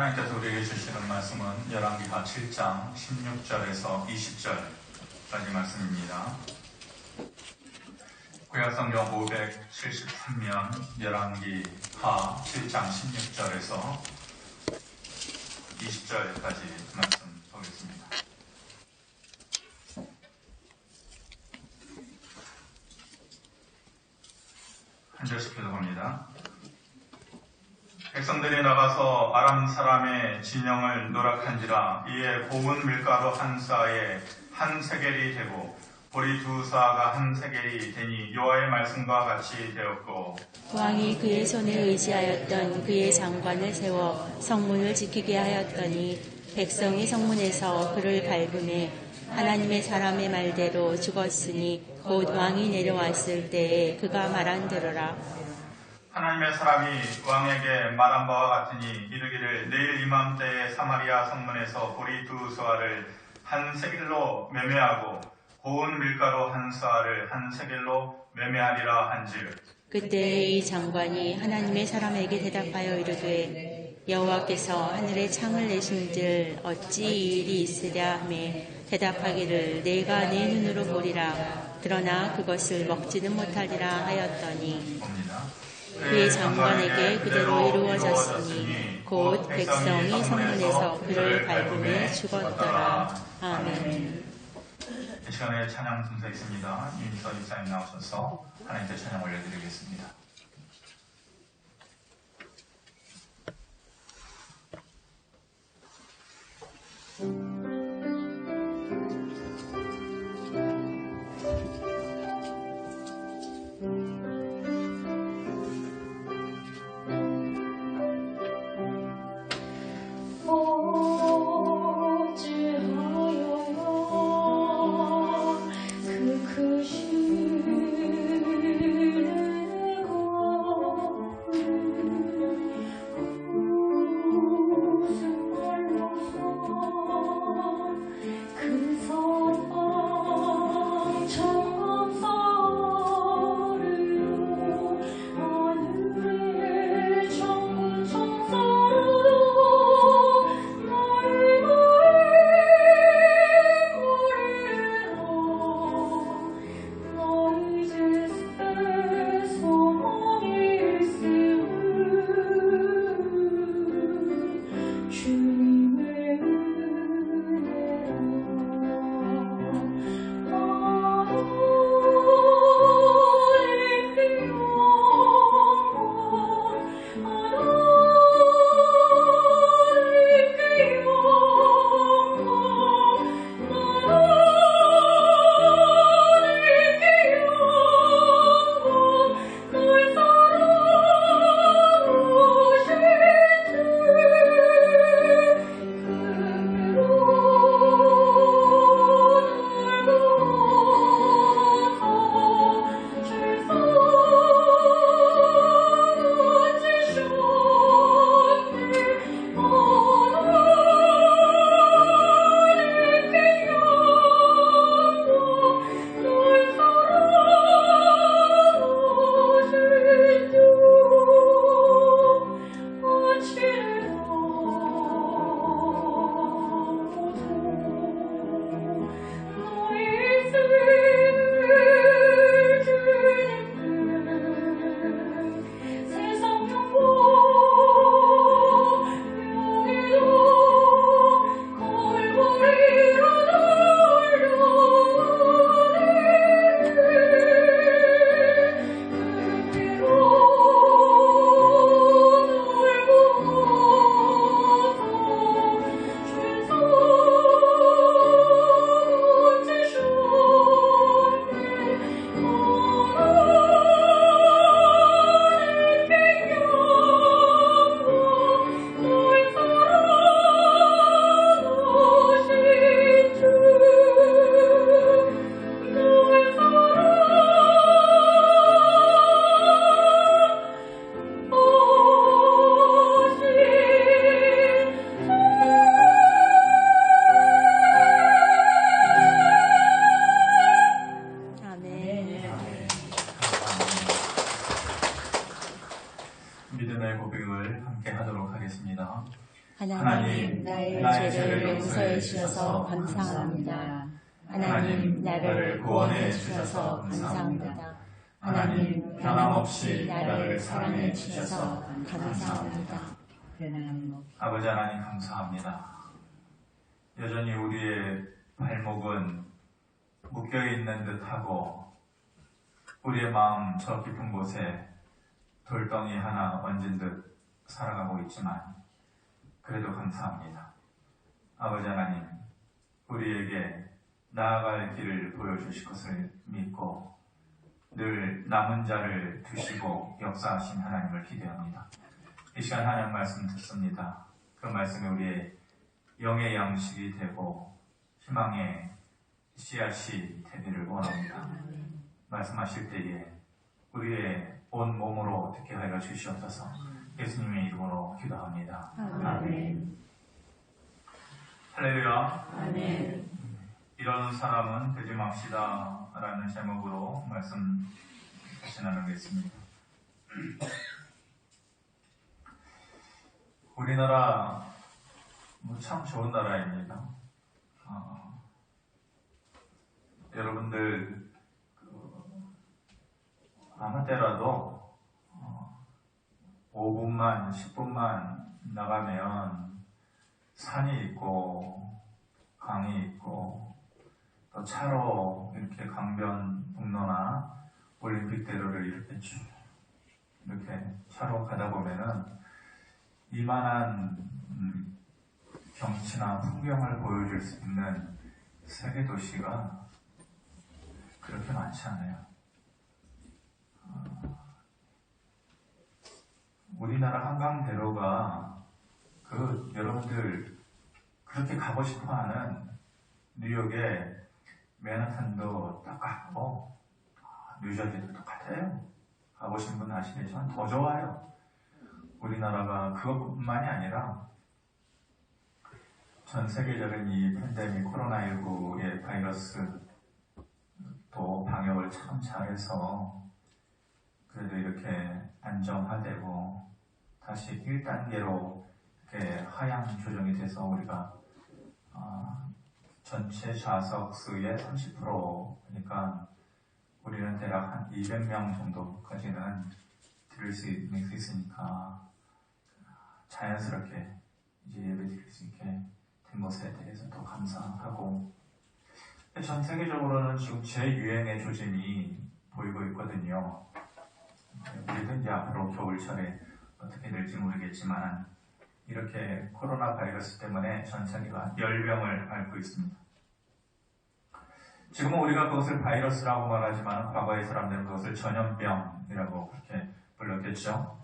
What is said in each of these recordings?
하나님께서 우리에게 주시는 말씀은 열왕기하 7장 16절에서 20절까지 말씀입니다. 구약성경 573면 열왕기하 7장 16절에서 20절까지 말씀 보겠습니다. 한 절씩 읽어봅니다. 백성들이 나가서 아람 사람의 진영을 노락한지라. 이에 고운 밀가루 한 사에 한 세겔이 되고 보리 두 사가 한 세겔이 되니 여호와의 말씀과 같이 되었고, 왕이 그의 손에 의지하였던 그의 장관을 세워 성문을 지키게 하였더니 백성이 성문에서 그를 밟음에 하나님의 사람의 말대로 죽었으니 곧 왕이 내려왔을 때에 그가 말한 대로라. 하나님의 사람이 왕에게 말한 바와 같으니 이르기를 내일 이맘때에 사마리아 성문에서 보리 두 사를 한 세겔로 매매하고 고운 밀가루 한 사를 한 세겔로 매매하리라 한즉, 그때 이 장관이 하나님의 사람에게 대답하여 이르되 여호와께서 하늘에 창을 내신들 어찌 이 일이 있으랴 하매 대답하기를 내가 내 눈으로 보리라. 그러나 그것을 먹지는 못하리라 하였더니 그의 장관에게 그대로 이루어졌으니 곧 백성이 성문에서 그를 밟음에 죽었더라. 아멘. 이 시간에 찬양 순서 있습니다. 윤서 이사님 나오셔서 하나님께 찬양 올려드리겠습니다. 하나님, 나의 죄를 용서해 주셔서 감사합니다. 하나님, 나를 구원해 주셔서 감사합니다. 하나님, 변함없이 나를 사랑해 주셔서 감사합니다. 아버지 하나님 감사합니다. 여전히 우리의 발목은 묶여있는 듯하고 우리의 마음 저 깊은 곳에 돌덩이 하나 얹은 듯 살아가고 있지만 그래도 감사합니다. 아버지 하나님, 우리에게 나아갈 길을 보여주실 것을 믿고 늘 남은 자를 두시고 역사하신 하나님을 기대합니다. 이 시간 하나님 말씀 듣습니다. 그 말씀이 우리의 영의 양식이 되고 희망의 씨앗이 되기를 원합니다. 말씀하실 때에 우리의 온 몸으로 듣게 하여 주시옵소서. 예수님의 이름으로 기도합니다. 아멘. 할렐루야. 아멘. 이런 사람은 되지 맙시다 라는 제목으로 말씀 다시 나누겠습니다. 우리나라 참 좋은 나라입니다. 여러분들 아무 때라도 5분만 10분만 나가면 산이 있고 강이 있고 또 차로 이렇게 강변북로나 올림픽대로를 이렇게 쭉 이렇게 차로 가다 보면은 이만한 경치나 풍경을 보여줄 수 있는 세계 도시가 그렇게 많지 않아요. 우리나라 한강대로가 여러분들 그렇게 가고 싶어하는 뉴욕의 맨하탄도 똑같고 뉴저지도 똑같아요. 가보신 분 아시겠지만 더 좋아요. 우리나라가 그것뿐만이 아니라 전 세계적인 이 팬데믹 코로나19의 바이러스 또 방역을 참 잘해서 그래도 이렇게 안정화되고 다시 1단계로 이렇게 하향 조정이 돼서 우리가 전체 좌석 수의 30% 그러니까 우리는 대략 한 200명 정도까지는 들을 수 있으니까 자연스럽게 이제 예배 드릴 수 있게 된 것에 대해서 더 감사하고 전 세계적으로는 지금 재유행의 조짐이 보이고 있거든요. 우리도 이제 앞으로 겨울철에 어떻게 될지 모르겠지만 이렇게 코로나 바이러스 때문에 전 세계가 열병을 앓고 있습니다. 지금은 우리가 그것을 바이러스라고 말하지만 과거의 사람들은 그것을 전염병이라고 그렇게 불렀겠죠.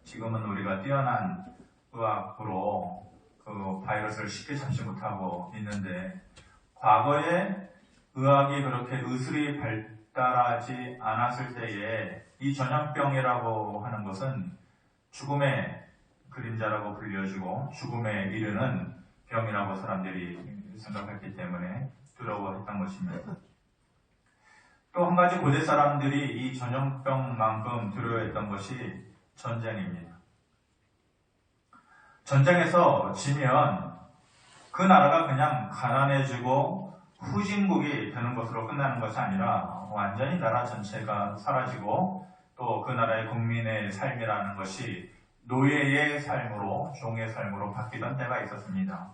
지금은 우리가 뛰어난 의학으로 그 바이러스를 쉽게 잡지 못하고 있는데 과거에 의학이 그렇게 의술이 발달하지 않았을 때에 이 전염병이라고 하는 것은 죽음의 그림자라고 불려지고 죽음에 이르는 병이라고 사람들이 생각했기 때문에 두려워했던 것입니다. 또 한 가지 고대 사람들이 이 전염병만큼 두려워했던 것이 전쟁입니다. 전쟁에서 지면 그 나라가 그냥 가난해지고 후진국이 되는 것으로 끝나는 것이 아니라 완전히 나라 전체가 사라지고 또 그 나라의 국민의 삶이라는 것이 노예의 삶으로 종의 삶으로 바뀌던 때가 있었습니다.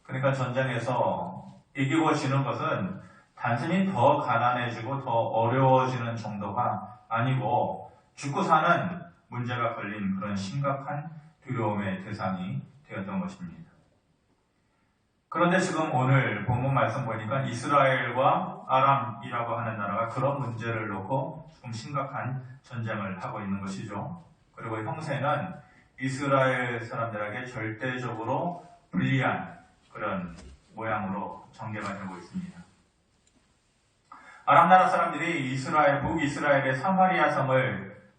그러니까 전쟁에서 이기고 지는 것은 단순히 더 가난해지고 더 어려워지는 정도가 아니고 죽고 사는 문제가 걸린 그런 심각한 두려움의 대상이 되었던 것입니다. 그런데 지금 오늘 본문 말씀 보니까 이스라엘과 아람이라고 하는 나라가 그런 문제를 놓고 지금 심각한 전쟁을 하고 있는 것이죠. 그리고 형세는 이스라엘 사람들에게 절대적으로 불리한 그런 모양으로 전개가 되고 있습니다. 아람 나라 사람들이 북이스라엘의 사마리아 성을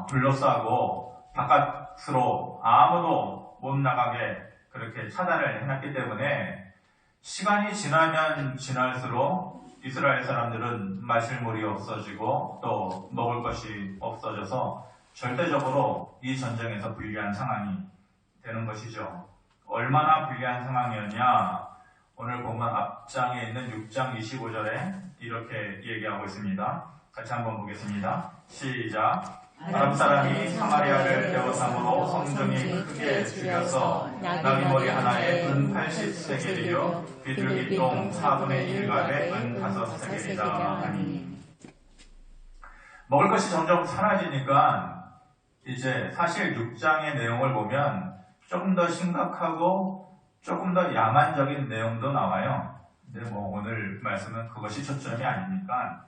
둘러싸고 바깥으로 아무도 못 나가게 그렇게 차단을 해놨기 때문에 시간이 지나면 지날수록 이스라엘 사람들은 마실 물이 없어지고 또 먹을 것이 없어져서 절대적으로 이 전쟁에서 불리한 상황이 되는 것이죠. 얼마나 불리한 상황이었냐? 오늘 본문 앞장에 있는 6장 25절에 이렇게 얘기하고 있습니다. 같이 한번 보겠습니다. 시작. 아람 사람이 사마리아를 베어삼으로 성중이 크게 죽여서 나귀머리 하나에 은 80세겔이요 비둘기 똥 4분의 1갑에 은 5세겔이다 하니. 먹을 것이 점점 사라지니까 이제 사실 6장의 내용을 보면 조금 더 심각하고 조금 더 야만적인 내용도 나와요. 근데 오늘 말씀은 그것이 초점이 아니니까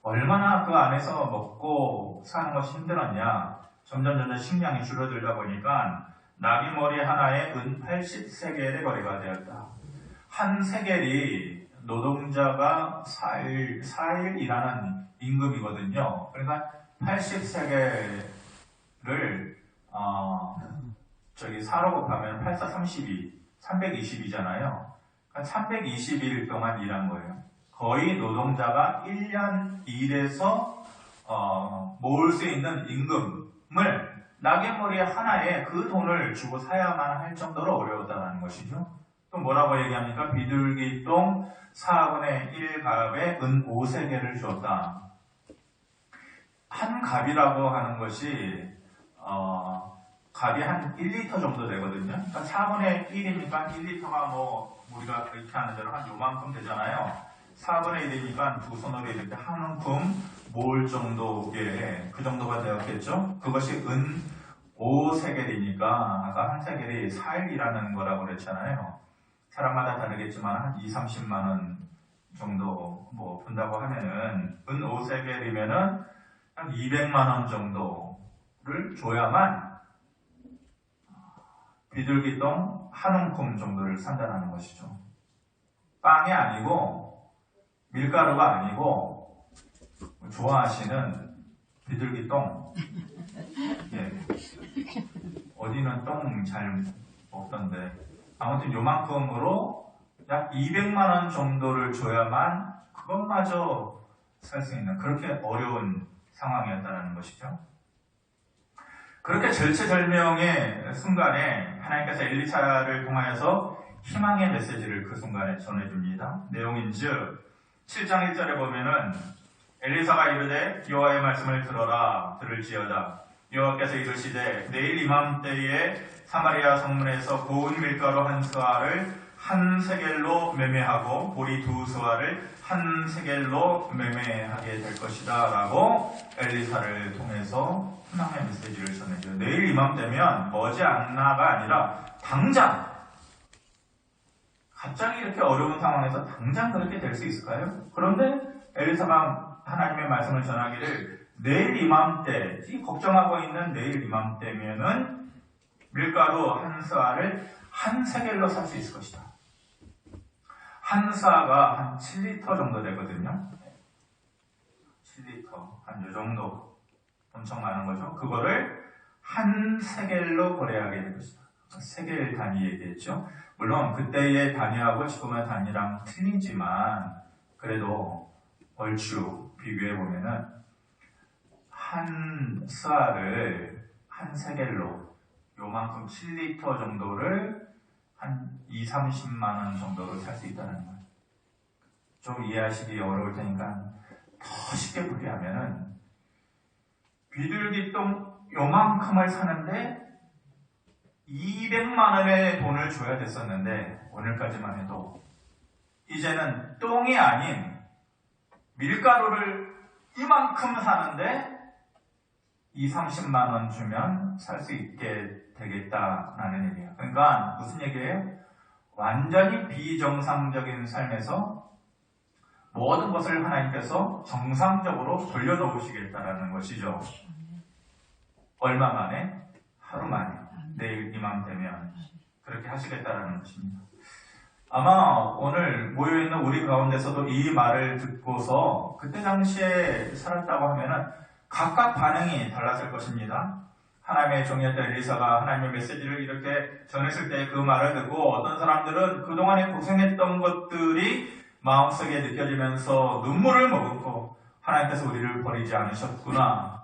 얼마나 그 안에서 먹고 사는 것이 힘들었냐. 점점 식량이 줄어들다 보니까 나귀 머리 하나에 은 80세겔의 거래가 되었다. 한 세겔이 노동자가 4일 일하는 임금이거든요. 그러니까 80세겔을4로 곱하면 8, 4, 32, 320이잖아요. 그러니까 320일 동안 일한 거예요. 거의 노동자가 1년 일해서 모을 수 있는 임금을 나귀머리 하나에 그 돈을 주고 사야만 할 정도로 어려웠다는 것이죠. 또 뭐라고 얘기합니까? 비둘기 똥 4분의 1갑에 은 5세겔을 주었다. 한 갑이라고 하는 것이 갑이 한 1리터 정도 되거든요. 그러니까 4분의 1이니까 1리터가 우리가 이렇게 하는 대로 한 요만큼 되잖아요. 4분의 1이니까 두 손으로 이렇게 한 움큼 모을 정도의 그 정도가 되었겠죠. 그것이 은 5세겔이니까 아까 한 세겔이 4일이라는 거라고 그랬잖아요. 사람마다 다르겠지만 한 2, 30만 원 정도 분다고 하면은 은 5세겔이면은 한 200만 원 정도를 줘야만 비둘기똥 한 움큼 정도를 산다는 것이죠. 빵이 아니고 밀가루가 아니고 좋아하시는 비둘기똥. 예. 어디는 똥 잘 먹던데 아무튼 요만큼으로 약 200만 원 정도를 줘야만 그것마저 살 수 있는 그렇게 어려운 상황이었다는 것이죠. 그렇게 절체절명의 순간에 하나님께서 엘리사를 통하여서 희망의 메시지를 그 순간에 전해줍니다. 내용인즉 7장 1절에 보면은 엘리사가 이르되 여호와의 말씀을 들을지어다. 여호와께서 이르시되 내일 이맘때에 사마리아 성문에서 고운 밀가루 한 스와를 한 세겔로 매매하고 보리 두 스와를 한 세겔로 매매하게 될 것이다 라고 엘리사를 통해서 희망의 메시지를 전해줘요. 내일 이맘때면 머지않나가 아니라 당장 갑자기 이렇게 어려운 상황에서 당장 그렇게 될 수 있을까요? 그런데 엘리사가 하나님의 말씀을 전하기를 내일 이맘때, 걱정하고 있는 내일 이맘때면은 밀가루 한 스와를 한 세겔로 살 수 있을 것이다. 한 스와가 한 7리터 정도 되거든요. 7리터, 한 요 정도. 엄청 많은 거죠. 그거를 한 세겔로 거래하게 될 것이다. 세겔 단위 얘기했죠. 물론 그때의 단위하고 지금의 단위랑 틀리지만 그래도 얼추 비교해 보면은 한 스와를 한 세겔로 요만큼 7리터 정도를 한 2, 30만 원 정도로 살 수 있다는 거예요. 좀 이해하시기 어려울 테니까 더 쉽게 풀이하면은 비둘기똥 요만큼을 사는데 200만 원의 돈을 줘야 됐었는데 오늘까지만 해도 이제는 똥이 아닌 밀가루를 이만큼 사는데 2, 30만 원 주면 살 수 있게 되겠다라는 얘기예요. 그러니까 무슨 얘기예요? 완전히 비정상적인 삶에서 모든 것을 하나님께서 정상적으로 돌려놓으시겠다라는 것이죠. 얼마 만에? 하루 만에. 내일 이맘때면 그렇게 하시겠다라는 것입니다. 아마 오늘 모여있는 우리 가운데서도 이 말을 듣고서 그때 당시에 살았다고 하면은 각각 반응이 달랐을 것입니다. 하나님의 종이었던 엘리사가 하나님의 메시지를 이렇게 전했을 때 그 말을 듣고 어떤 사람들은 그동안에 고생했던 것들이 마음속에 느껴지면서 눈물을 머금고 하나님께서 우리를 버리지 않으셨구나.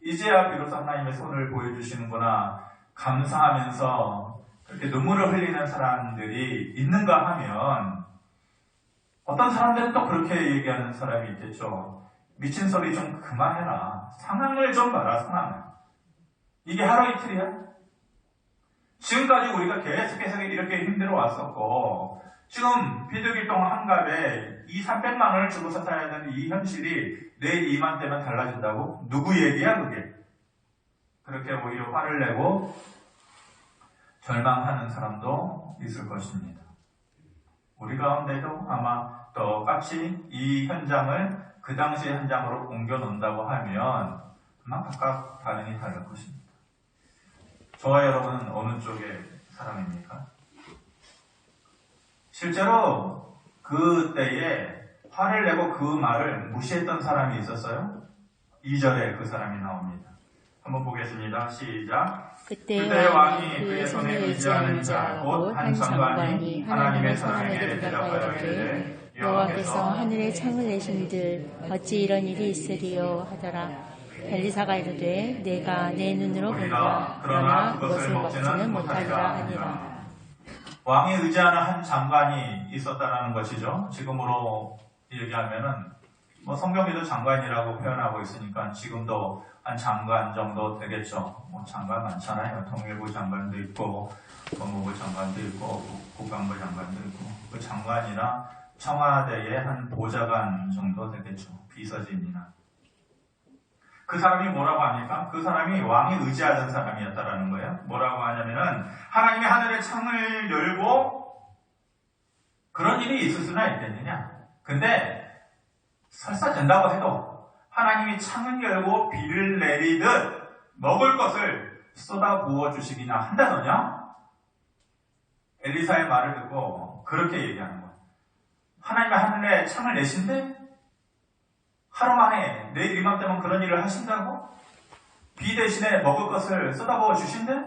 이제야 비로소 하나님의 손을 보여주시는구나. 감사하면서 그렇게 눈물을 흘리는 사람들이 있는가 하면 어떤 사람들은 또 그렇게 얘기하는 사람이 있겠죠. 미친 소리 좀 그만해라. 상황을 좀 봐라, 상황을. 이게 하루 이틀이야? 지금까지 우리가 계속해서 이렇게 힘들어 왔었고, 지금 비둘기똥 한 갑에 200~300만 원을 주고서 사야 되는 이 현실이 내일 이맘때면 달라진다고? 누구 얘기야, 그게? 그렇게 오히려 화를 내고 절망하는 사람도 있을 것입니다. 우리 가운데도 아마 똑같이 이 현장을 그 당시의 현장으로 옮겨 놓는다고 하면 아마 각각 반응이 다를 것입니다. 저와 여러분은 어느 쪽의 사람입니까? 실제로 그때에 화를 내고 그 말을 무시했던 사람이 있었어요. 2절에 그 사람이 나옵니다. 한번 보겠습니다. 시작. 그때 왕이 그의 손에 의지하는 자 곧 한 장관이 하나님의 사람에게 대답하여 이르되 여호와께서 하늘에 창을 내신들 어찌 이런 일이 있으리요 하더라. 엘리사가 이르되 내가 내 눈으로 보리라 그러나 그것을 먹지는 못하리라 하니라. 왕이 의지하는 한 장관이 있었다는 것이죠. 지금으로 얘기하면은 성경에도 장관이라고 표현하고 있으니까 지금도 한 장관 정도 되겠죠. 장관 많잖아요. 통일부 장관도 있고 법무부 장관도 있고 국방부 장관도 있고 그 장관이나 청와대의 한 보좌관 정도 되겠죠. 비서진이나. 그 사람이 뭐라고 합니까? 그 사람이 왕이 의지하던 사람이었다라는 거예요. 뭐라고 하냐면은 하나님이 하늘의 창을 열고 그런 일이 있을 수나 있겠느냐. 근데 설사 된다고 해도 하나님이 창을 열고 비를 내리듯 먹을 것을 쏟아 부어 주시기나 한다더냐? 엘리사의 말을 듣고 그렇게 얘기하는 거예요. 하나님이 하늘에 창을 내신대? 하루 만에 내일 이맘때면 그런 일을 하신다고? 비 대신에 먹을 것을 쏟아부어 주신대?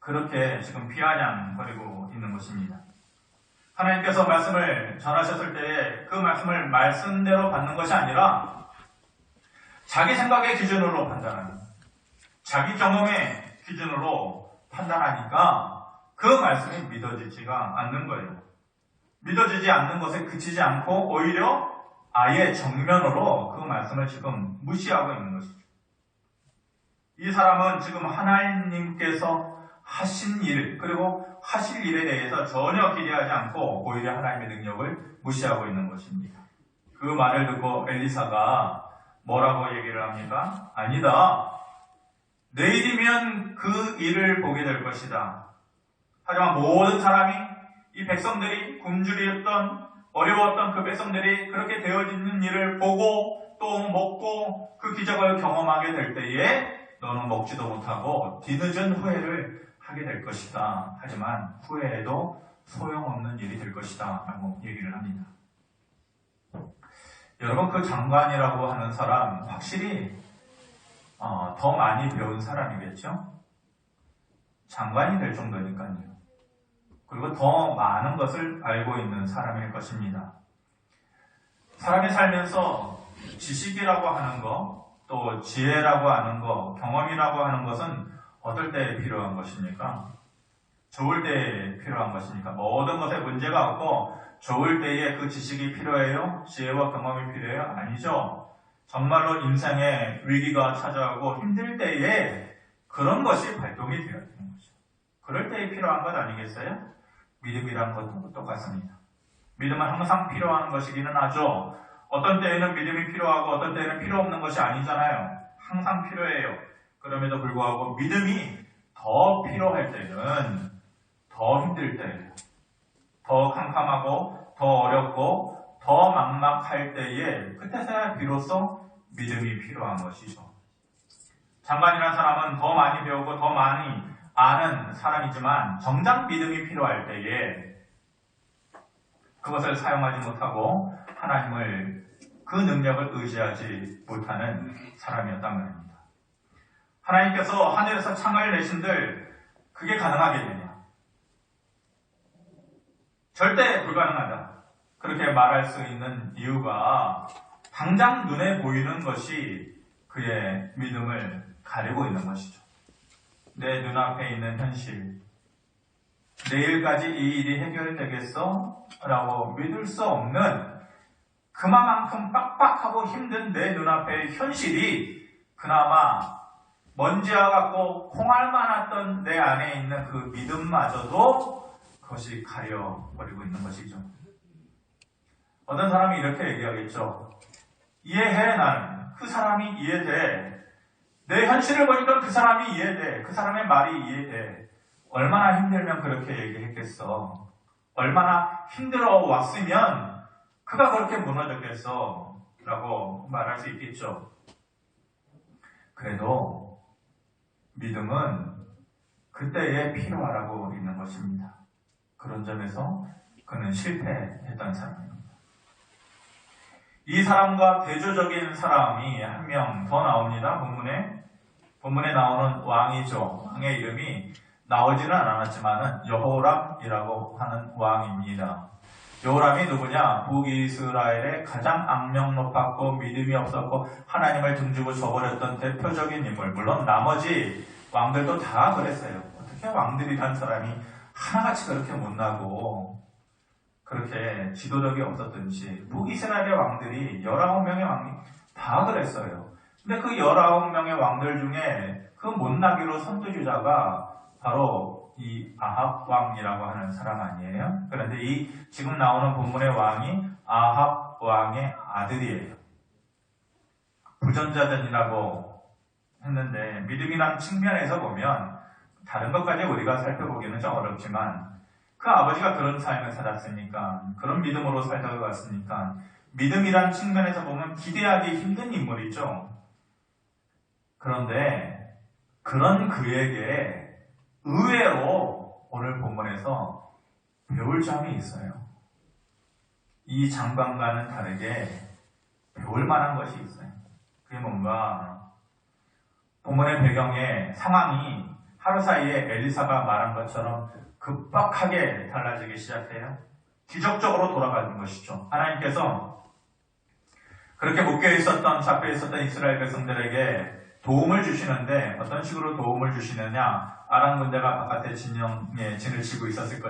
그렇게 지금 비아냥거리고 있는 것입니다. 하나님께서 말씀을 전하셨을 때에 그 말씀을 말씀대로 받는 것이 아니라 자기 생각의 기준으로 판단하는, 자기 경험의 기준으로 판단하니까 그 말씀이 믿어지지가 않는 거예요. 믿어지지 않는 것에 그치지 않고 오히려 아예 정면으로 그 말씀을 지금 무시하고 있는 것이죠. 이 사람은 지금 하나님께서 하신 일, 그리고 하실 일에 대해서 전혀 기대하지 않고 오히려 하나님의 능력을 무시하고 있는 것입니다. 그 말을 듣고 엘리사가 뭐라고 얘기를 합니까? 아니다. 내일이면 그 일을 보게 될 것이다. 하지만 모든 사람이 이 백성들이 굶주렸던 어려웠던 그 백성들이 그렇게 되어지는 일을 보고 또 먹고 그 기적을 경험하게 될 때에 너는 먹지도 못하고 뒤늦은 후회를 하게 될 것이다. 하지만 후회해도 소용없는 일이 될 것이다. 라고 얘기를 합니다. 여러분 그 장관이라고 하는 사람 확실히 더 많이 배운 사람이겠죠? 장관이 될 정도니까요. 그리고 더 많은 것을 알고 있는 사람일 것입니다. 사람이 살면서 지식이라고 하는 것, 또 지혜라고 하는 것, 경험이라고 하는 것은 어떨 때에 필요한 것입니까? 좋을 때에 필요한 것입니까? 모든 것에 문제가 없고 좋을 때에 그 지식이 필요해요? 지혜와 경험이 필요해요? 아니죠. 정말로 인생에 위기가 찾아오고 힘들 때에 그런 것이 발동이 되어야 되는 거죠. 그럴 때에 필요한 것 아니겠어요? 믿음이란 것도 똑같습니다. 믿음은 항상 필요한 것이기는 하죠. 어떤 때에는 믿음이 필요하고 어떤 때에는 필요 없는 것이 아니잖아요. 항상 필요해요. 그럼에도 불구하고 믿음이 더 필요할 때는 더 힘들 때예요. 더 캄캄하고 더 어렵고 더 막막할 때에 그때서야 비로소 믿음이 필요한 것이죠. 장관이라는 사람은 더 많이 배우고 더 많이 아는 사람이지만 정작 믿음이 필요할 때에 그것을 사용하지 못하고 하나님을 그 능력을 의지하지 못하는 사람이었단 말입니다. 하나님께서 하늘에서 창을 내신들 그게 가능하겠느냐? 절대 불가능하다. 그렇게 말할 수 있는 이유가 당장 눈에 보이는 것이 그의 믿음을 가리고 있는 것이죠. 내 눈앞에 있는 현실, 내일까지 이 일이 해결되겠어? 라고 믿을 수 없는 그만큼 빡빡하고 힘든 내 눈앞의 현실이 그나마 먼지와 같고 콩알 많았던 내 안에 있는 그 믿음마저도 그것이 가려버리고 있는 것이죠. 어떤 사람이 이렇게 얘기하겠죠. 이해해, 나는. 그 사람이 이해돼. 내 현실을 보니까 그 사람이 이해돼. 그 사람의 말이 이해돼. 얼마나 힘들면 그렇게 얘기했겠어. 얼마나 힘들어 왔으면 그가 그렇게 무너졌겠어. 라고 말할 수 있겠죠. 그래도 믿음은 그때에 필요하라고 있는 것입니다. 그런 점에서 그는 실패했던 사람입니다. 이 사람과 대조적인 사람이 한 명 더 나옵니다. 본문에 나오는 왕이죠. 왕의 이름이 나오지는 않았지만 여호람이라고 하는 왕입니다. 여호람이 누구냐? 북이스라엘의 가장 악명 높았고 믿음이 없었고 하나님을 등지고 져버렸던 대표적인 인물. 물론 나머지 왕들도 다 그랬어요. 어떻게 왕들이란 사람이 하나같이 그렇게 못나고 그렇게 지도력이 없었든지 북이스라엘의 왕들이 19명의 왕이 다 그랬어요. 근데 그 19명의 왕들 중에 그 못나기로 선두주자가 바로 이 아합 왕이라고 하는 사람 아니에요? 그런데 이 지금 나오는 본문의 왕이 아합 왕의 아들이에요. 부전자전이라고 했는데 믿음이란 측면에서 보면 다른 것까지 우리가 살펴보기는 좀 어렵지만 그 아버지가 그런 삶을 살았으니까 그런 믿음으로 살다가 갔으니까 믿음이란 측면에서 보면 기대하기 힘든 인물이죠. 그런데 그런 그에게 의외로 오늘 본문에서 배울 점이 있어요. 이 장관과는 다르게 배울 만한 것이 있어요. 그게 뭔가 본문의 배경에 상황이 하루 사이에 엘리사가 말한 것처럼 급박하게 달라지기 시작해요. 기적적으로 돌아가는 것이죠. 하나님께서 그렇게 묶여있었던, 잡혀있었던 이스라엘 백성들에게 도움을 주시는데 어떤 식으로 도움을 주시느냐? 아람 군대가 바깥에 진을 치고 있었을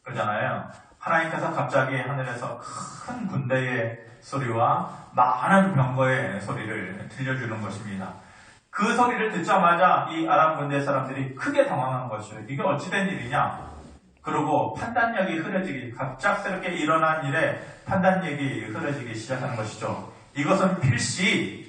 거잖아요. 하나님께서 갑자기 하늘에서 큰 군대의 소리와 많은 병거의 소리를 들려주는 것입니다. 그 소리를 듣자마자 이 아람 군대 사람들이 크게 당황한 것이죠. 이게 어찌된 일이냐? 그리고 판단력이 흐려지기, 갑작스럽게 일어난 일에 판단력이 흐려지기 시작하는 것이죠. 이것은 필시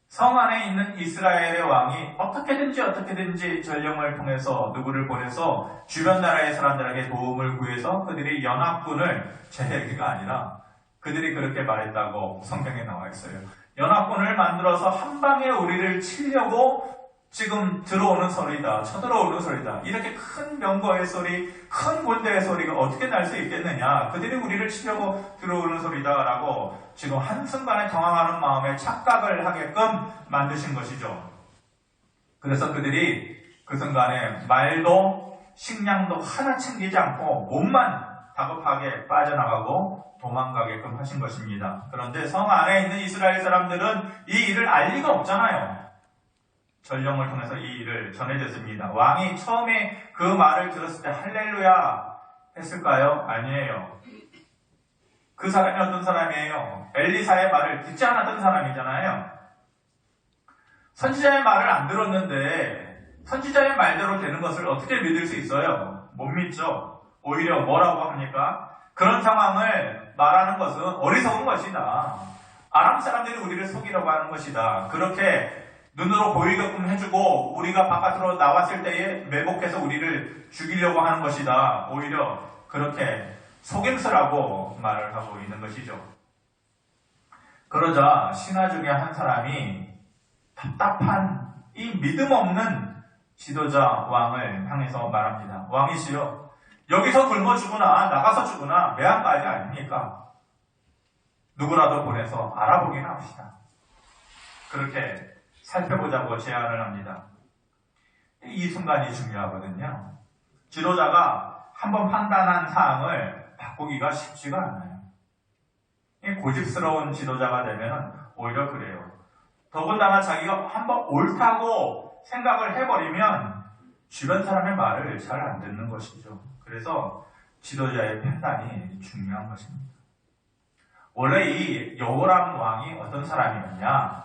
성 안에 있는 이스라엘의 왕이 어떻게든지 전령을 통해서 누구를 보내서 주변 나라의 사람들에게 도움을 구해서 그들이 연합군을, 제 얘기가 아니라 그들이 그렇게 말했다고 성경에 나와 있어요. 연합군을 만들어서 한 방에 우리를 치려고 지금 들어오는 소리다, 쳐들어오는 소리다. 이렇게 큰 병거의 소리, 큰 군대의 소리가 어떻게 날 수 있겠느냐. 그들이 우리를 치려고 들어오는 소리다라고 지금 한순간에 당황하는 마음에 착각을 하게끔 만드신 것이죠. 그래서 그들이 그 순간에 말도 식량도 하나 챙기지 않고 몸만 다급하게 빠져나가고 도망가게끔 하신 것입니다. 그런데 성 안에 있는 이스라엘 사람들은 이 일을 알 리가 없잖아요. 전령을 통해서 이 일을 전해졌습니다. 왕이 처음에 그 말을 들었을 때 할렐루야 했을까요? 아니에요. 그 사람이 어떤 사람이에요? 엘리사의 말을 듣지 않았던 사람이잖아요. 선지자의 말을 안 들었는데 선지자의 말대로 되는 것을 어떻게 믿을 수 있어요? 못 믿죠. 오히려 뭐라고 합니까? 그런 상황을 말하는 것은 어리석은 것이다. 아람 사람들이 우리를 속이려고 하는 것이다. 그렇게 눈으로 보이게끔 해주고 우리가 바깥으로 나왔을 때에 매복해서 우리를 죽이려고 하는 것이다. 오히려 그렇게 속임수라고 말을 하고 있는 것이죠. 그러자 신하 중에 한 사람이 답답한 이 믿음 없는 지도자 왕을 향해서 말합니다. 왕이시여, 여기서 굶어 죽으나 나가서 죽으나 매한가지 아닙니까? 누구라도 보내서 알아보긴 합시다. 그렇게 살펴보자고 제안을 합니다. 이 순간이 중요하거든요. 지도자가 한번 판단한 사항을 바꾸기가 쉽지가 않아요. 고집스러운 지도자가 되면 오히려 그래요. 더군다나 자기가 한번 옳다고 생각을 해버리면 주변 사람의 말을 잘 안 듣는 것이죠. 그래서 지도자의 판단이 중요한 것입니다. 원래 이 여호람 왕이 어떤 사람이었냐?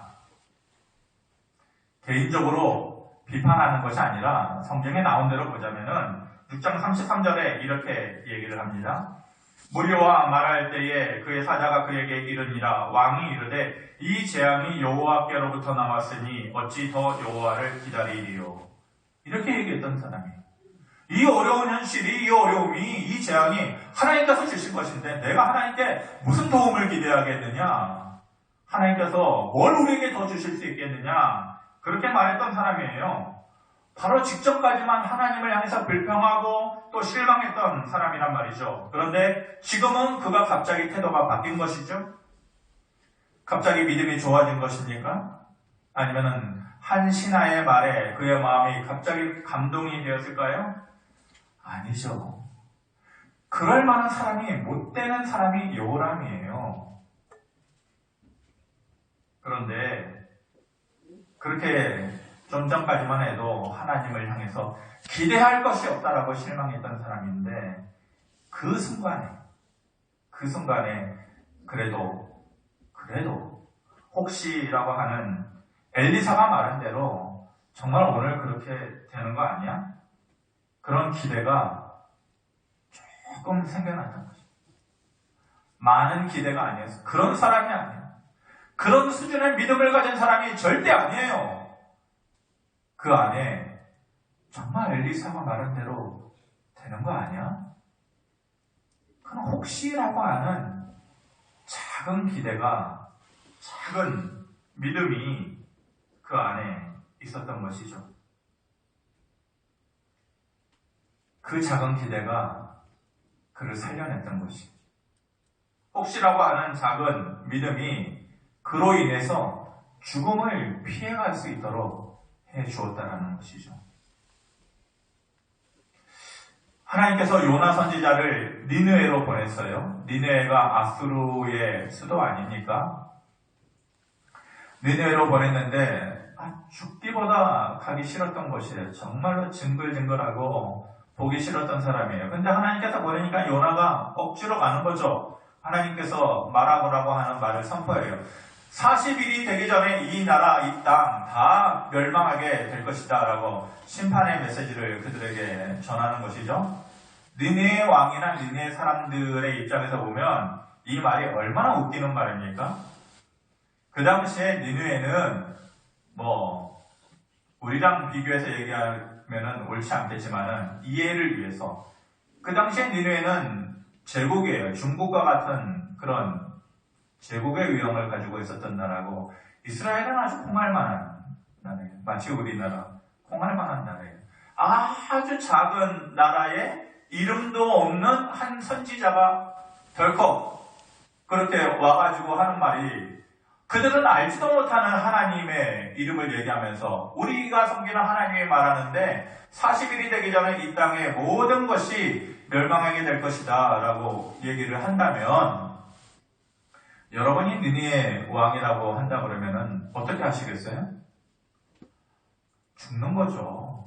개인적으로 비판하는 것이 아니라 성경에 나온 대로 보자면은 6장 33절에 이렇게 얘기를 합니다. 몰려와 말할 때에 그의 사자가 그에게 이르니라. 왕이 이르되 이 재앙이 여호와께로부터 나왔으니 어찌 더 여호와를 기다리리요. 이렇게 얘기했던 사람이에요. 이 어려운 현실이, 이 어려움이, 이 재앙이 하나님께서 주신 것인데 내가 하나님께 무슨 도움을 기대하겠느냐? 하나님께서 뭘 우리에게 더 주실 수 있겠느냐? 그렇게 말했던 사람이에요. 바로 직전까지만 하나님을 향해서 불평하고 또 실망했던 사람이란 말이죠. 그런데 지금은 그가 갑자기 태도가 바뀐 것이죠. 갑자기 믿음이 좋아진 것입니까? 아니면은 한 신하의 말에 그의 마음이 갑자기 감동이 되었을까요? 아니죠. 그럴 만한 사람이, 못 되는 사람이 여호람이에요. 그런데 그렇게 좀 전까지만 해도 하나님을 향해서 기대할 것이 없다라고 실망했던 사람인데 그 순간에 그래도 혹시라고 하는 엘리사가 말한 대로 정말 오늘 그렇게 되는 거 아니야? 그런 기대가 조금 생겨났던 거죠. 많은 기대가 아니었어요. 그런 사람이 아니에요. 그런 수준의 믿음을 가진 사람이 절대 아니에요. 그 안에 정말 엘리사가 말한 대로 되는 거 아니야? 그럼 혹시라고 하는 작은 기대가, 작은 믿음이 그 안에 있었던 것이죠. 그 작은 기대가 그를 살려냈던 것이죠. 혹시라고 하는 작은 믿음이 그로 인해서 죽음을 피해갈 수 있도록 해 주었다는 것이죠. 하나님께서 요나 선지자를 니느웨로 보냈어요. 니느웨가 아수르의 수도 아닙니까? 니느웨로 보냈는데 죽기보다 가기 싫었던 곳이에요. 정말로 징글징글하고 보기 싫었던 사람이에요. 근데 하나님께서 보내니까 요나가 억지로 가는 거죠. 하나님께서 말하라고 하는 말을 선포해요. 40일이 되기 전에 이 나라, 이 땅 다 멸망하게 될 것이다 라고 심판의 메시지를 그들에게 전하는 것이죠. 니느웨 왕이나 니느웨 사람들의 입장에서 보면 이 말이 얼마나 웃기는 말입니까? 그 당시에 니느웨는 우리랑 비교해서 얘기하면은 옳지 않겠지만은 이해를 위해서 그 당시에 니느웨는 제국이에요. 중국과 같은 그런 제국의 위험을 가지고 있었던 나라고, 이스라엘은 아주 콩알만한 나라예요. 마치 우리나라 콩알만한 나라예요. 아주 작은 나라에 이름도 없는 한 선지자가 덜컥 그렇게 와가지고 하는 말이, 그들은 알지도 못하는 하나님의 이름을 얘기하면서 우리가 섬기는 하나님이 말하는데 40일이 되기 전에 이 땅의 모든 것이 멸망하게 될 것이다 라고 얘기를 한다면, 여러분이 니느웨 왕이라고 한다 그러면은 어떻게 하시겠어요? 죽는 거죠.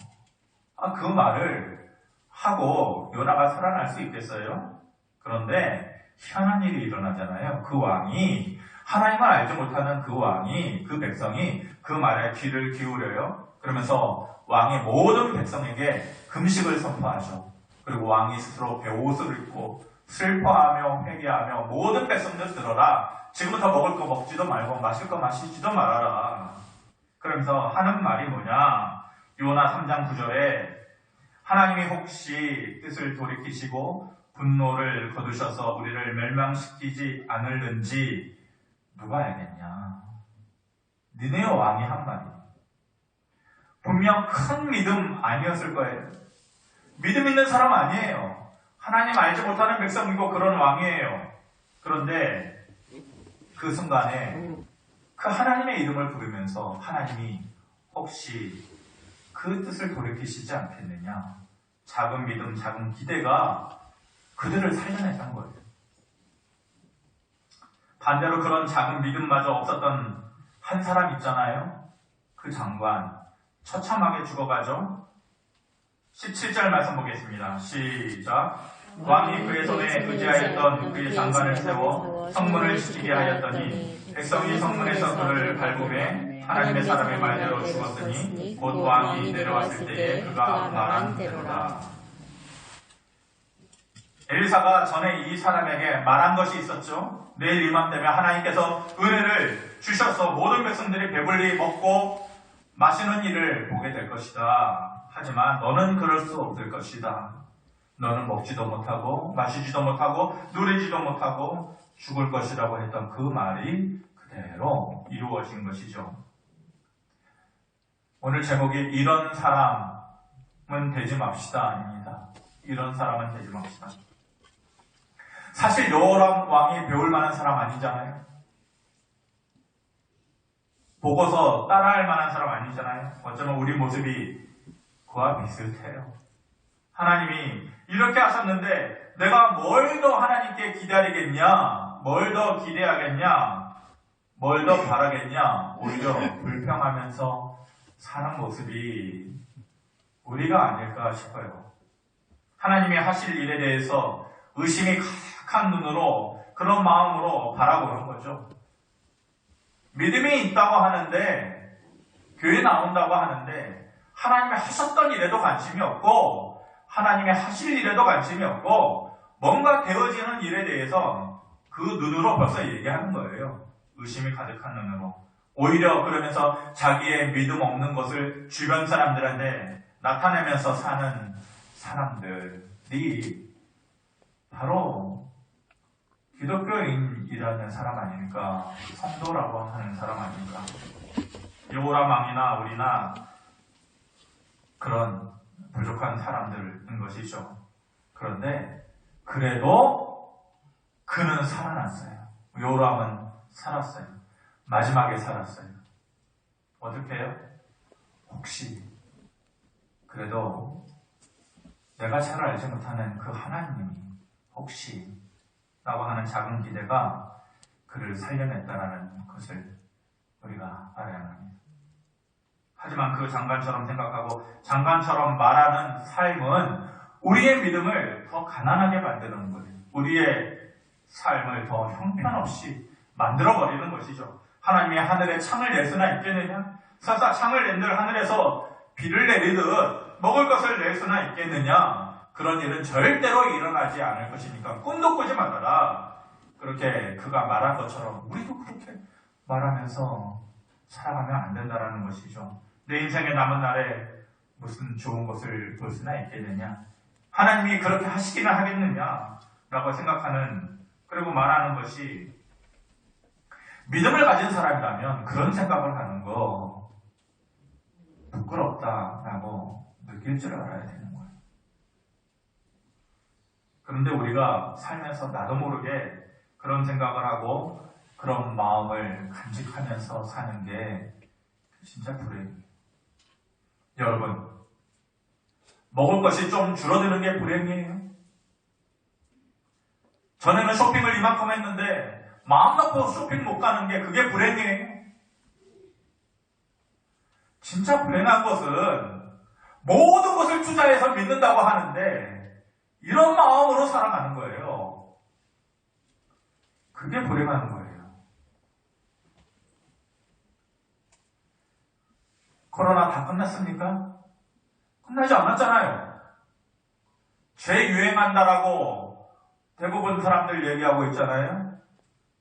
그 말을 하고 요나가 살아날 수 있겠어요? 그런데 희한한 일이 일어나잖아요. 그 왕이, 하나님을 알지 못하는 그 왕이, 그 백성이 그 말에 귀를 기울여요. 그러면서 왕이 모든 백성에게 금식을 선포하죠. 그리고 왕이 스스로 베옷을 입고 슬퍼하며 회개하며 모든 백성들 들어라. 지금부터 먹을 거 먹지도 말고 마실 거 마시지도 말아라. 그러면서 하는 말이 뭐냐? 요나 3장 9절에 하나님이 혹시 뜻을 돌이키시고 분노를 거두셔서 우리를 멸망시키지 않을는지 누가 알겠냐? 니느웨 왕이 한 말이에요. 분명 큰 믿음 아니었을 거예요. 믿음 있는 사람 아니에요. 하나님 알지 못하는 백성이고 그런 왕이에요. 그런데 그 순간에 그 하나님의 이름을 부르면서 하나님이 혹시 그 뜻을 돌이키시지 않겠느냐? 작은 믿음, 작은 기대가 그들을 살려냈던 거예요. 반대로 그런 작은 믿음마저 없었던 한 사람 있잖아요. 그 장관 처참하게 죽어가죠. 17절 말씀 보겠습니다. 시작. 왕이 그의 손에 의지하였던 그의 장관을 세워 성문을 지키게 하였더니 백성이 성문에서 그를 밟음에 하나님의 사람의 말대로 죽었으니 곧 왕이 내려왔을 때에 그가 말한 대로라. 엘리사가 전에 이 사람에게 말한 것이 있었죠. 내일 이맘때면 하나님께서 은혜를 주셔서 모든 백성들이 배불리 먹고 마시는 일을 보게 될 것이다. 하지만 너는 그럴 수 없을 것이다. 너는 먹지도 못하고 마시지도 못하고 누리지도 못하고 죽을 것이라고 했던 그 말이 그대로 이루어진 것이죠. 오늘 제목이 이런 사람은 되지 맙시다 아닙니다. 이런 사람은 되지 맙시다. 사실 여호람 왕이 배울 만한 사람 아니잖아요. 보고서 따라할 만한 사람 아니잖아요. 어쩌면 우리 모습이 그와 비슷해요. 하나님이 이렇게 하셨는데 내가 뭘 더 하나님께 기다리겠냐? 뭘 더 기대하겠냐? 뭘 더 바라겠냐? 오히려 불평하면서 사는 모습이 우리가 아닐까 싶어요. 하나님이 하실 일에 대해서 의심이 가득한 눈으로 그런 마음으로 바라보는 거죠. 믿음이 있다고 하는데 교회 나온다고 하는데 하나님이 하셨던 일에도 관심이 없고 하나님이 하실 일에도 관심이 없고 뭔가 되어지는 일에 대해서 그 눈으로 벌써 얘기하는 거예요. 의심이 가득한 눈으로. 오히려 그러면서 자기의 믿음 없는 것을 주변 사람들한테 나타내면서 사는 사람들이 바로 기독교인이라는 사람 아닙니까? 성도라고 하는 사람 아닙니까? 여호람 왕이나 우리나 그런 부족한 사람들인 것이죠. 그런데 그래도 그는 살아났어요. 여호람은 살았어요. 마지막에 살았어요. 어떻게 해요? 혹시 그래도 내가 잘 알지 못하는 그 하나님이 혹시 라고 하는 작은 기대가 그를 살려냈다라는 것을 우리가 알아야 합니다. 하지만 그 장관처럼 생각하고 장관처럼 말하는 삶은 우리의 믿음을 더 가난하게 만드는 거예요. 우리의 삶을 더 형편없이 만들어버리는 것이죠. 하나님이 하늘에 창을 낼 수나 있겠느냐? 설사 창을 낸들 하늘에서 비를 내리듯 먹을 것을 낼 수나 있겠느냐? 그런 일은 절대로 일어나지 않을 것이니까 꿈도 꾸지 말아라. 그렇게 그가 말한 것처럼 우리도 그렇게 말하면서 살아가면 안 된다는 것이죠. 내 인생의 남은 날에 무슨 좋은 것을 볼 수나 있겠느냐? 하나님이 그렇게 하시기는 하겠느냐? 라고 생각하는, 그리고 말하는 것이 믿음을 가진 사람이라면 그런 생각을 하는 거 부끄럽다라고 느낄 줄 알아야 되는 거예요. 그런데 우리가 살면서 나도 모르게 그런 생각을 하고 그런 마음을 간직하면서 사는 게 진짜 불행이에요. 여러분, 먹을 것이 좀 줄어드는 게 불행이에요. 전에는 쇼핑을 이만큼 했는데 마음 놓고 쇼핑 못 가는 게 그게 불행이에요. 진짜 불행한 것은 모든 것을 투자해서 믿는다고 하는데 이런 마음으로 살아가는 거예요. 그게 불행한 거예요. 코로나 다 끝났습니까? 끝나지 않았잖아요. 재유행한다라고 대부분 사람들 얘기하고 있잖아요.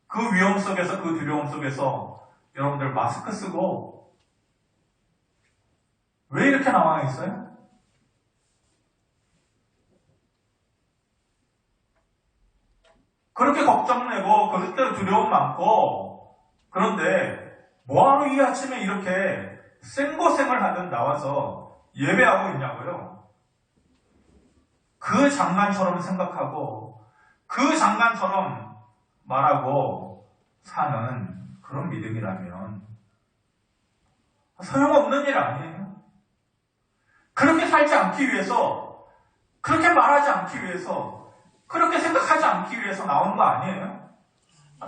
그 위험 속에서, 그 두려움 속에서 여러분들 마스크 쓰고 왜 이렇게 나와 있어요? 그렇게 걱정내고 그렇게 두려움 많고, 그런데 뭐하러 이 아침에 이렇게 생고생을 하듯 나와서 예배하고 있냐고요? 그 장관처럼 생각하고 그 장관처럼 말하고 사는 그런 믿음이라면 소용없는 일 아니에요. 그렇게 살지 않기 위해서, 그렇게 말하지 않기 위해서, 그렇게 생각하지 않기 위해서 나오는 거 아니에요?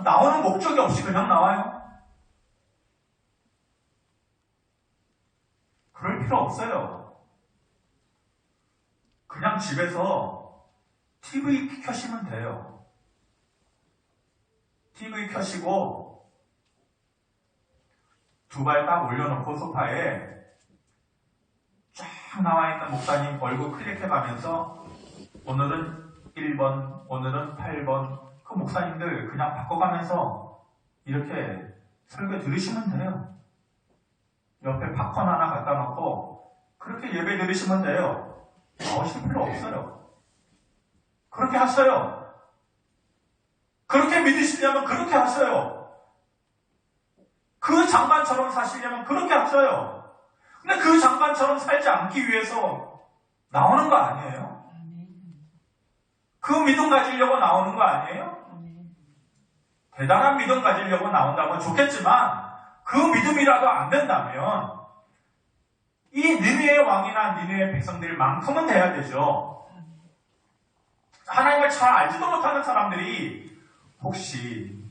나오는 목적이 없이 그냥 나와요? 그럴 필요 없어요. 그냥 집에서 TV 켜시면 돼요. TV 켜시고 두 발 딱 올려놓고 소파에 쫙 나와 있는 목사님 얼굴 클릭해가면서 오늘은 1번, 오늘은 8번 그 목사님들 그냥 바꿔가면서 이렇게 설교 들으시면 돼요. 옆에 팝콘 하나 갖다 놓고 그렇게 예배 드리시면 돼요. 나오실 필요 없어요. 그렇게 하세요. 그렇게 믿으시려면 그렇게 하세요. 그 장관처럼 사시려면 그렇게 하세요. 근데 그 장관처럼 살지 않기 위해서 나오는 거 아니에요? 그 믿음 가지려고 나오는 거 아니에요? 대단한 믿음 가지려고 나온다면 좋겠지만 그 믿음이라도 안 된다면 이 니느웨의 왕이나 니느웨의 백성들만큼은 돼야 되죠. 하나님을 잘 알지도 못하는 사람들이 혹시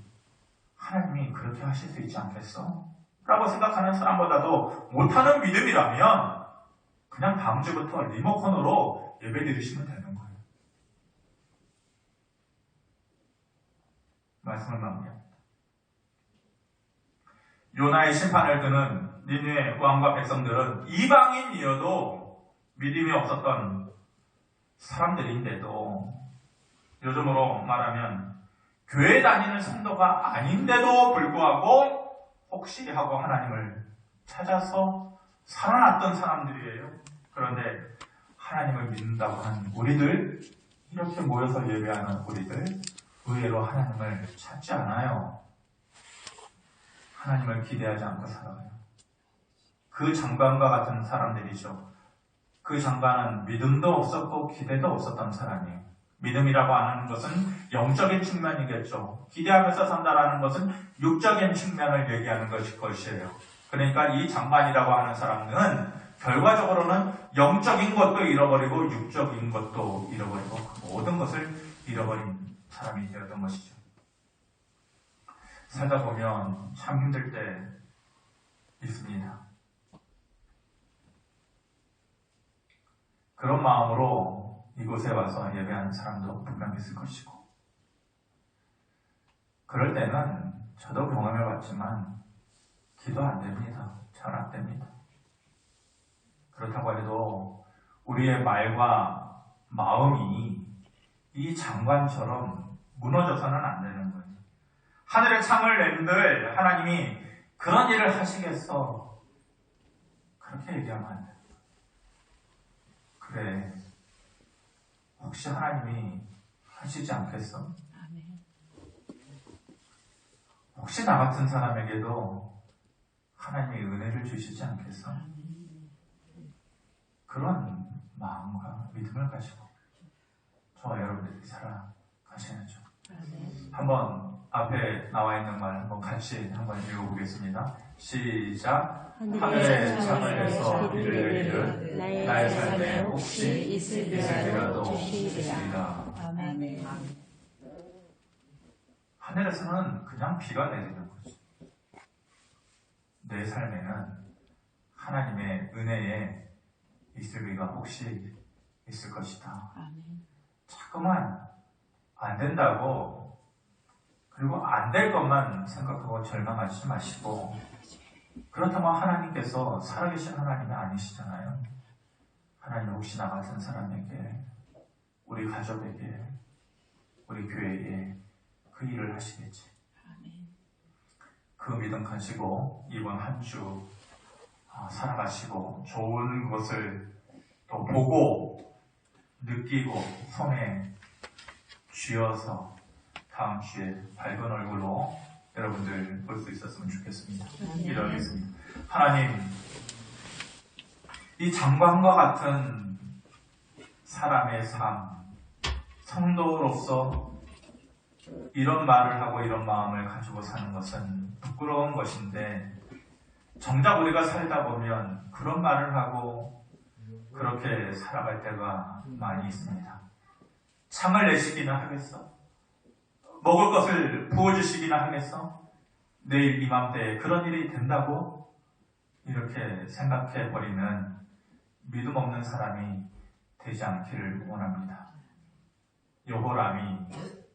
하나님이 그렇게 하실 수 있지 않겠어? 라고 생각하는 사람보다도 못하는 믿음이라면 그냥 다음 주부터 리모컨으로 예배 드리시면 되는 거예요. 말씀을 마무리합니다. 요나의 심판을 드는 니느웨 왕과 백성들은 이방인이어도 믿음이 없었던 사람들인데도 요즘으로 말하면 교회 다니는 성도가 아닌데도 불구하고 혹시 하고 하나님을 찾아서 살아났던 사람들이에요. 그런데 하나님을 믿는다고 하는 우리들, 이렇게 모여서 예배하는 우리들 의외로 하나님을 찾지 않아요. 하나님을 기대하지 않고 살아가요. 그 장관과 같은 사람들이죠. 그 장관은 믿음도 없었고 기대도 없었던 사람이에요. 믿음이라고 하는 것은 영적인 측면이겠죠. 기대하면서 산다라는 것은 육적인 측면을 얘기하는 것이에요. 그러니까 이 장관이라고 하는 사람들은 결과적으로는 영적인 것도 잃어버리고 육적인 것도 잃어버리고 모든 것을 잃어버린 사람이 되었던 것이죠. 살다 보면 참 힘들 때 있습니다. 그런 마음으로 이곳에 와서 예배하는 사람도 분명 있을 것이고, 그럴 때는 저도 경험해봤지만 기도 안 됩니다. 잘 안 됩니다. 그렇다고 해도 우리의 말과 마음이 이 장관처럼 무너져서는 안 되는 거예요. 하늘의 창을 낸들 하나님이 그런 일을 하시겠어? 그렇게 얘기하면 안 돼요. 그래, 혹시 하나님이 하시지 않겠어? 혹시 나 같은 사람에게도 하나님의 은혜를 주시지 않겠어? 그런 마음과 믿음을 가지고 저와 여러분들이 살아가셔야죠. 한번 앞에 나와 있는 말 한번 같이 한번 읽어보겠습니다. 시작. 하늘의 창을 내서 비를 내리듯 나의 삶에 혹시 있을지라도 주시리라. 아멘. 하늘에서는 그냥 비가 내리는 거죠. 내 삶에는 하나님의 은혜에 있을 리가 혹시 있을 것이다. 자꾸만 안 된다고 그리고 안 될 것만 생각하고 절망하지 마시고, 그렇다면 하나님께서 살아계신 하나님이 아니시잖아요. 하나님 혹시 나 같은 사람에게, 우리 가족에게, 우리 교회에 그 일을 하시겠지. 그 믿음 가지고 이번 한 주 살아가시고 좋은 것을 또 보고 느끼고 손에 쥐어서 다음 주에 밝은 얼굴로 여러분들 볼 수 있었으면 좋겠습니다. 기도하겠습니다. 하나님, 이 장관과 같은 사람의 삶, 성도로서 이런 말을 하고 이런 마음을 가지고 사는 것은 부끄러운 것인데, 정작 우리가 살다 보면 그런 말을 하고 그렇게 살아갈 때가 많이 있습니다. 창을 내시기나 하겠어? 먹을 것을 부어주시기나 하겠어? 내일 이맘때에 그런 일이 된다고 이렇게 생각해버리는 믿음 없는 사람이 되지 않기를 원합니다. 여호람이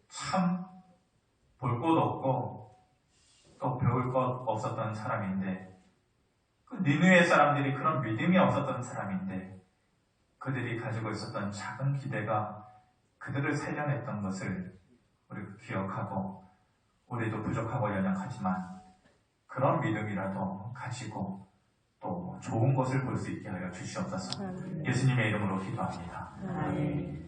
참 볼 것 없고 또 배울 것 없었던 사람인데, 그 니느웨 사람들이 그런 믿음이 없었던 사람인데, 그들이 가지고 있었던 작은 기대가 그들을 살려냈던 것을 우리가 기억하고, 우리도 부족하고 연약하지만 그런 믿음이라도 가지고 또 좋은 것을 볼 수 있게 하여 주시옵소서. 예수님의 이름으로 기도합니다. 아멘.